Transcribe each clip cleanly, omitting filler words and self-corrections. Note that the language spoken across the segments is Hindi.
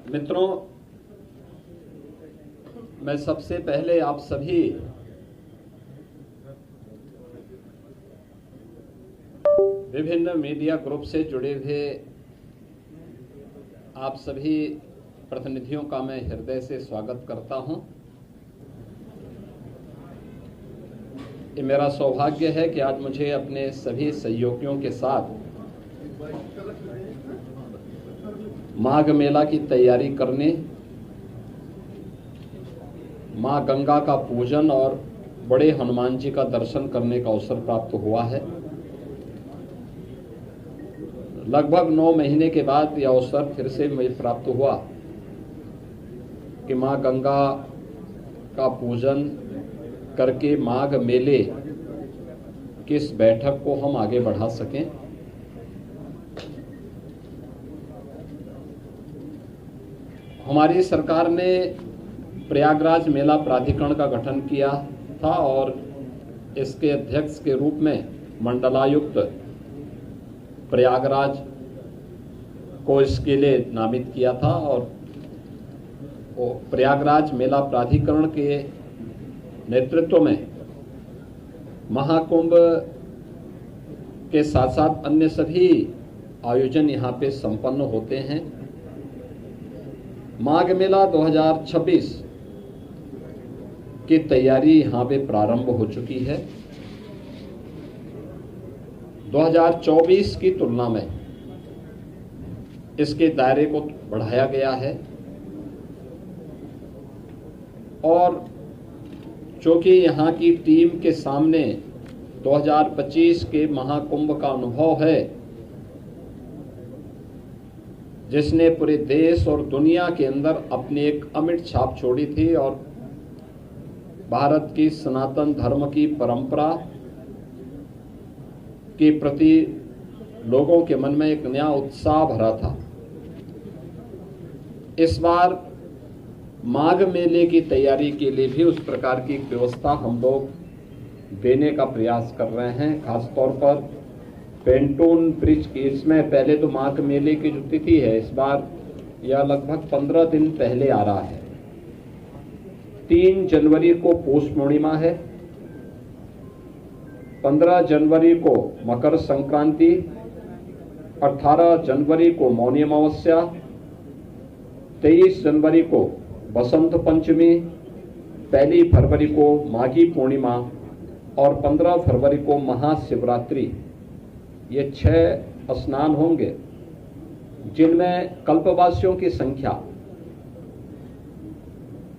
मित्रों, मैं सबसे पहले आप सभी विभिन्न मीडिया ग्रुप से जुड़े हुए आप सभी प्रतिनिधियों का मैं हृदय से स्वागत करता हूं। ये मेरा सौभाग्य है कि आज मुझे अपने सभी सहयोगियों के साथ माघ मेला की तैयारी करने, मां गंगा का पूजन और बड़े हनुमान जी का दर्शन करने का अवसर प्राप्त हुआ है। लगभग 9 महीने के बाद यह अवसर फिर से मुझे प्राप्त हुआ कि मां गंगा का पूजन करके माघ मेले की इस बैठक को हम आगे बढ़ा सकें। हमारी सरकार ने प्रयागराज मेला प्राधिकरण का गठन किया था और इसके अध्यक्ष के रूप में मंडलायुक्त प्रयागराज को इसके लिए नामित किया था और प्रयागराज मेला प्राधिकरण के नेतृत्व में महाकुंभ के साथ साथ अन्य सभी आयोजन यहाँ पे संपन्न होते हैं। माघ मेला 2026 की तैयारी यहाँ पे प्रारंभ हो चुकी है। 2024 की तुलना में इसके दायरे को बढ़ाया गया है और चूंकि यहाँ की टीम के सामने 2025 के महाकुंभ का अनुभव है, जिसने पूरे देश और दुनिया के अंदर अपनी एक अमिट छाप छोड़ी थी और भारत की सनातन धर्म की परंपरा के प्रति लोगों के मन में एक नया उत्साह भरा था। इस बार माघ मेले की तैयारी के लिए भी उस प्रकार की व्यवस्था हम लोग देने का प्रयास कर रहे हैं। खासतौर पर पेंटून ब्रिज की, इसमें पहले तो माघ मेले की जो तिथि है इस बार यह लगभग 15 दिन पहले आ रहा है। 3 जनवरी को पौष पूर्णिमा है, 15 जनवरी को मकर संक्रांति, 18 जनवरी को मौनी अमावस्या, 23 जनवरी को बसंत पंचमी, 1 फरवरी को माघी पूर्णिमा और 15 फरवरी को महाशिवरात्रि। ये 6 स्नान होंगे जिनमें कल्पवासियों की संख्या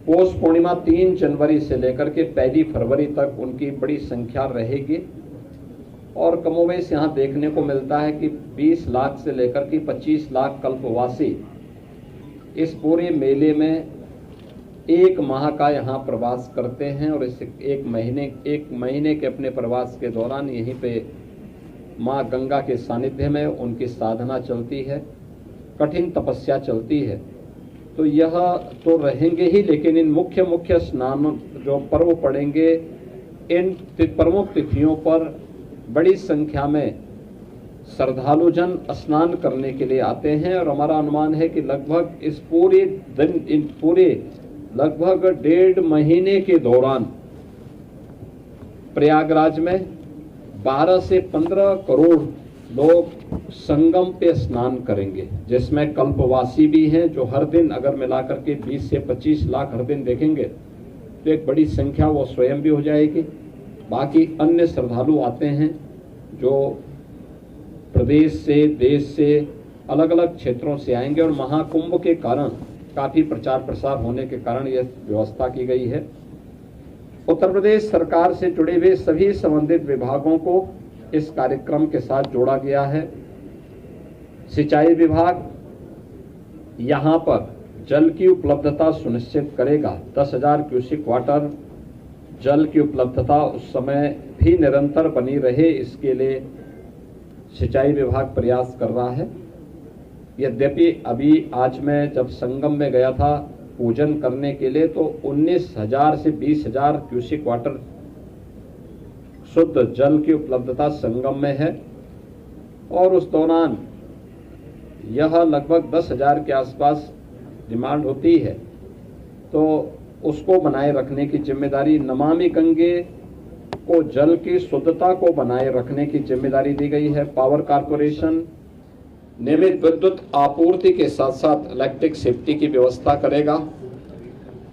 पौष पूर्णिमा 3 जनवरी से लेकर के 1 फरवरी तक उनकी बड़ी संख्या रहेगी और कमोवेश यहाँ देखने को मिलता है कि 20 लाख से लेकर के 25 लाख कल्पवासी इस पूरे मेले में 1 माह का यहाँ प्रवास करते हैं और इस एक महीने के अपने प्रवास के दौरान यहीं पे माँ गंगा के सानिध्य में उनकी साधना चलती है, कठिन तपस्या चलती है। तो यह तो रहेंगे ही, लेकिन इन मुख्य स्नान जो पर्व पड़ेंगे, इन प्रमुख तिथियों पर बड़ी संख्या में श्रद्धालुजन स्नान करने के लिए आते हैं और हमारा अनुमान है कि लगभग इस पूरे दिन, इन पूरे लगभग 1.5 महीने के दौरान प्रयागराज में 12 से 15 करोड़ लोग संगम पे स्नान करेंगे, जिसमें कल्पवासी भी हैं जो हर दिन अगर मिलाकर के 20 से 25 लाख हर दिन देखेंगे तो एक बड़ी संख्या वो स्वयं भी हो जाएगी। बाकी अन्य श्रद्धालु आते हैं जो प्रदेश से, देश से, अलग अलग क्षेत्रों से आएंगे और महाकुंभ के कारण काफ़ी प्रचार प्रसार होने के कारण यह व्यवस्था की गई है। उत्तर प्रदेश सरकार से जुड़े हुए सभी संबंधित विभागों को इस कार्यक्रम के साथ जोड़ा गया है। सिंचाई विभाग यहाँ पर जल की उपलब्धता सुनिश्चित करेगा। 10,000 क्यूसेक वाटर जल की उपलब्धता उस समय भी निरंतर बनी रहे, इसके लिए सिंचाई विभाग प्रयास कर रहा है। यद्यपि अभी आज मैं जब संगम में गया था पूजन करने के लिए तो 19,000 से 20,000 क्यूसेक वाटर शुद्ध जल की उपलब्धता संगम में है और उस दौरान यह लगभग 10,000 के आसपास डिमांड होती है, तो उसको बनाए रखने की जिम्मेदारी, नमामि गंगे को जल की शुद्धता को बनाए रखने की जिम्मेदारी दी गई है। पावर कारपोरेशन नियमित विद्युत आपूर्ति के साथ साथ इलेक्ट्रिक सेफ्टी की व्यवस्था करेगा।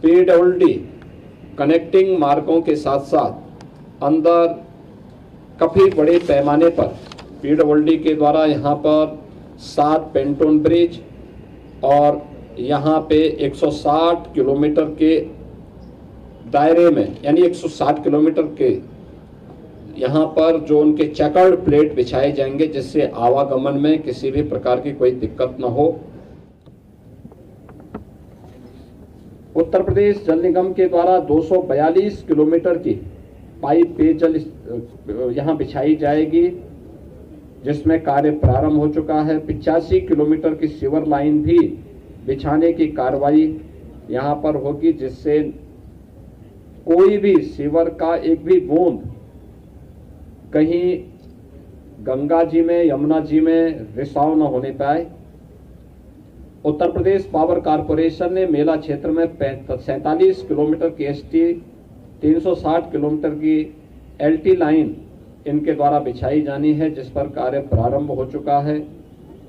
पीडब्ल्यूडी कनेक्टिंग मार्गों के साथ साथ अंदर काफी बड़े पैमाने पर पीडब्ल्यूडी के द्वारा यहाँ पर 7 पेंटोन ब्रिज और यहाँ पे 160 किलोमीटर के दायरे में, यानी 160 किलोमीटर के यहाँ पर जो उनके चेकर्ड प्लेट बिछाए जाएंगे, जिससे आवागमन में किसी भी प्रकार की कोई दिक्कत न हो। उत्तर प्रदेश जल निगम के द्वारा 242 किलोमीटर की पाइप पेयजल यहाँ बिछाई जाएगी, जिसमें कार्य प्रारंभ हो चुका है। 85 किलोमीटर की सीवर लाइन भी बिछाने की कार्रवाई यहाँ पर होगी, जिससे कोई भी सीवर का एक भी बूंद कहीं गंगा जी में, यमुना जी में रिसाव न होने पाए। उत्तर प्रदेश पावर कारपोरेशन ने मेला क्षेत्र में 47 किलोमीटर की एसटी, 360 किलोमीटर की एलटी लाइन इनके द्वारा बिछाई जानी है, जिस पर कार्य प्रारंभ हो चुका है।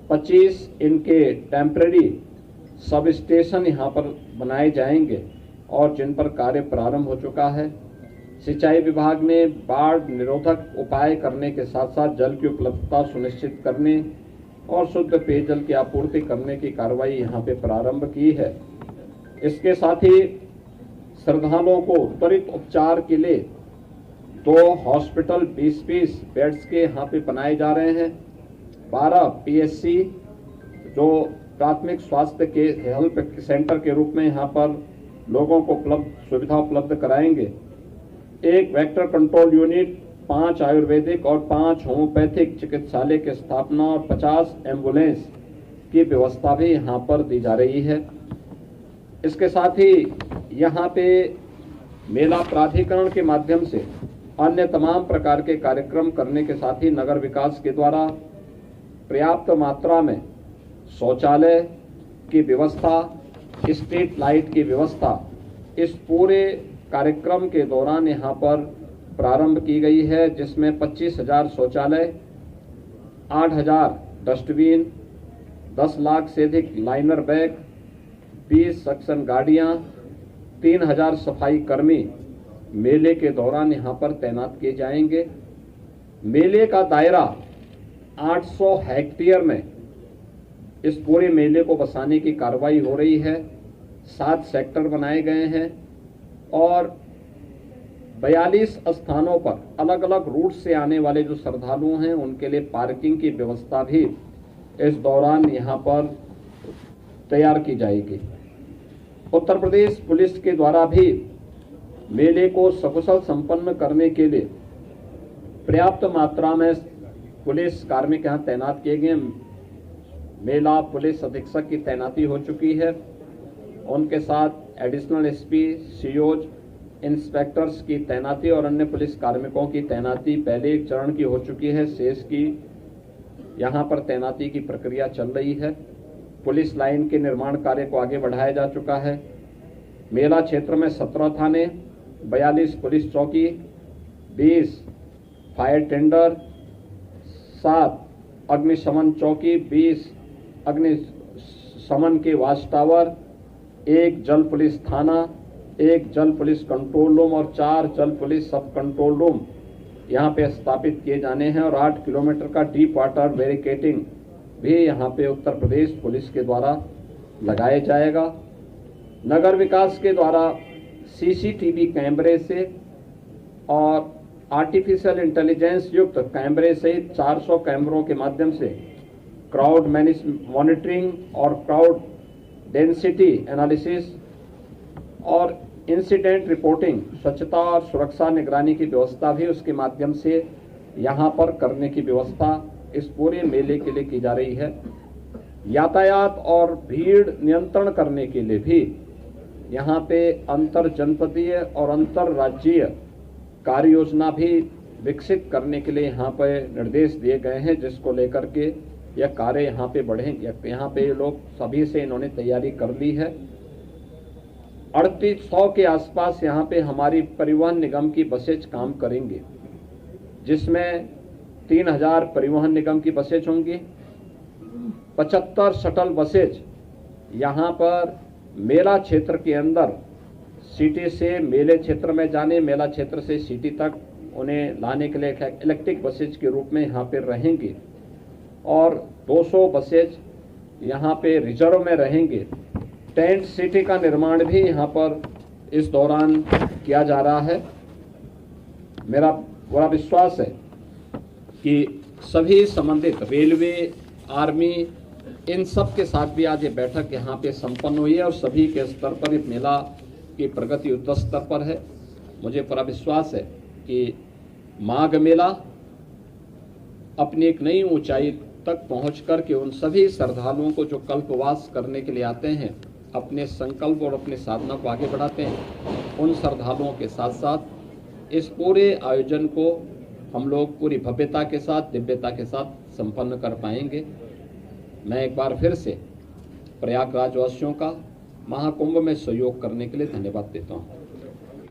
25 इनके टेम्परेरी सब स्टेशन यहाँ पर बनाए जाएंगे और जिन पर कार्य प्रारंभ हो चुका है। सिंचाई विभाग ने बाढ़ निरोधक उपाय करने के साथ साथ जल की उपलब्धता सुनिश्चित करने और शुद्ध पेयजल की आपूर्ति करने की कार्रवाई यहाँ पे प्रारंभ की है। इसके साथ ही श्रद्धालुओं को त्वरित उपचार के लिए 2 हॉस्पिटल 20-20 बेड्स के यहाँ पे बनाए जा रहे हैं। 12 पीएचसी जो प्राथमिक स्वास्थ्य के हेल्थ सेंटर के रूप में यहाँ पर लोगों को सुविधा उपलब्ध कराएंगे। 1 वेक्टर कंट्रोल यूनिट, 5 आयुर्वेदिक और 5 होम्योपैथिक चिकित्सालय की स्थापना और 50 एम्बुलेंस की व्यवस्था भी यहाँ पर दी जा रही है। इसके साथ ही यहाँ पे मेला प्राधिकरण के माध्यम से अन्य तमाम प्रकार के कार्यक्रम करने के साथ ही नगर विकास के द्वारा पर्याप्त मात्रा में शौचालय की व्यवस्था, स्ट्रीट लाइट की व्यवस्था इस पूरे कार्यक्रम के दौरान यहाँ पर प्रारंभ की गई है, जिसमें 25,000 शौचालय, 8,000 डस्टबिन, 10 लाख से अधिक लाइनर बैग, 20 सक्शन गाड़ियाँ, 3,000 सफाई कर्मी मेले के दौरान यहाँ पर तैनात किए जाएंगे। मेले का दायरा 800 हेक्टेयर में इस पूरे मेले को बसाने की कार्रवाई हो रही है। 7 सेक्टर बनाए गए हैं और 42 स्थानों पर अलग अलग रूट से आने वाले जो श्रद्धालु हैं उनके लिए पार्किंग की व्यवस्था भी इस दौरान यहाँ पर तैयार की जाएगी। उत्तर प्रदेश पुलिस के द्वारा भी मेले को सकुशल संपन्न करने के लिए पर्याप्त मात्रा में पुलिस कार्मिक यहाँ तैनात किए गए। मेला पुलिस अधीक्षक की तैनाती हो चुकी है, उनके साथ एडिशनल एसपी, सीओज, इंस्पेक्टर्स की तैनाती और अन्य पुलिस कार्मिकों की तैनाती पहले एक चरण की हो चुकी है। शेष की यहाँ पर तैनाती की प्रक्रिया चल रही है। पुलिस लाइन के निर्माण कार्य को आगे बढ़ाया जा चुका है। मेला क्षेत्र में 17 थाने, 42 पुलिस चौकी, 20 फायर टेंडर, 7 अग्निशमन चौकी, 20 अग्निशमन के वाच टावर, 1 जल पुलिस थाना, 1 जल पुलिस कंट्रोल रूम और 4 जल पुलिस सब कंट्रोल रूम यहाँ पे स्थापित किए जाने हैं और 8 किलोमीटर का डीप वाटर बैरिकेडिंग भी यहाँ पे उत्तर प्रदेश पुलिस के द्वारा लगाया जाएगा। नगर विकास के द्वारा सीसीटीवी कैमरे से और आर्टिफिशियल इंटेलिजेंस युक्त कैमरे सहित 400 कैमरों के माध्यम से क्राउड मॉनिटरिंग और क्राउड डेंसिटी एनालिसिस और इंसिडेंट रिपोर्टिंग, स्वच्छता और सुरक्षा निगरानी की व्यवस्था भी उसके माध्यम से यहाँ पर करने की व्यवस्था इस पूरे मेले के लिए की जा रही है। यातायात और भीड़ नियंत्रण करने के लिए भी यहाँ पे अंतर जनपदीय और अंतर राज्यीय कार्य योजना भी विकसित करने के लिए यहाँ पर निर्देश दिए गए हैं, जिसको लेकर के यह कार्य यहाँ पे बढ़ेंगे। यहाँ पे लोग सभी से इन्होंने तैयारी कर ली है। 3800 के आसपास यहाँ पे हमारी परिवहन निगम की बसेज काम करेंगे, जिसमें 3000 परिवहन निगम की बसेज होंगी, 75 शटल बसेज यहाँ पर मेला क्षेत्र के अंदर सिटी से मेले क्षेत्र में जाने, मेला क्षेत्र से सिटी तक उन्हें लाने के लिए इलेक्ट्रिक बसेज के रूप में यहाँ पे रहेंगे, और 200 बसेज यहाँ पे रिजर्व में रहेंगे। टेंट सिटी का निर्माण भी यहाँ पर इस दौरान किया जा रहा है। मेरा पूरा विश्वास है कि सभी संबंधित रेलवे, आर्मी, इन सब के साथ भी आज ये बैठक यहाँ पे संपन्न हुई है और सभी के स्तर पर इस मेला की प्रगति युद्ध स्तर पर है। मुझे पूरा विश्वास है कि माघ मेला अपनी एक नई ऊंचाई तक पहुंच कर के उन सभी श्रद्धालुओं को जो कल्पवास करने के लिए आते हैं, अपने संकल्प और अपने साधना को आगे बढ़ाते हैं, उन श्रद्धालुओं के साथ साथ इस पूरे आयोजन को हम लोग पूरी भव्यता के साथ, दिव्यता के साथ संपन्न कर पाएंगे। मैं एक बार फिर से प्रयागराज वासियों का महाकुंभ में सहयोग करने के लिए धन्यवाद देता हूँ।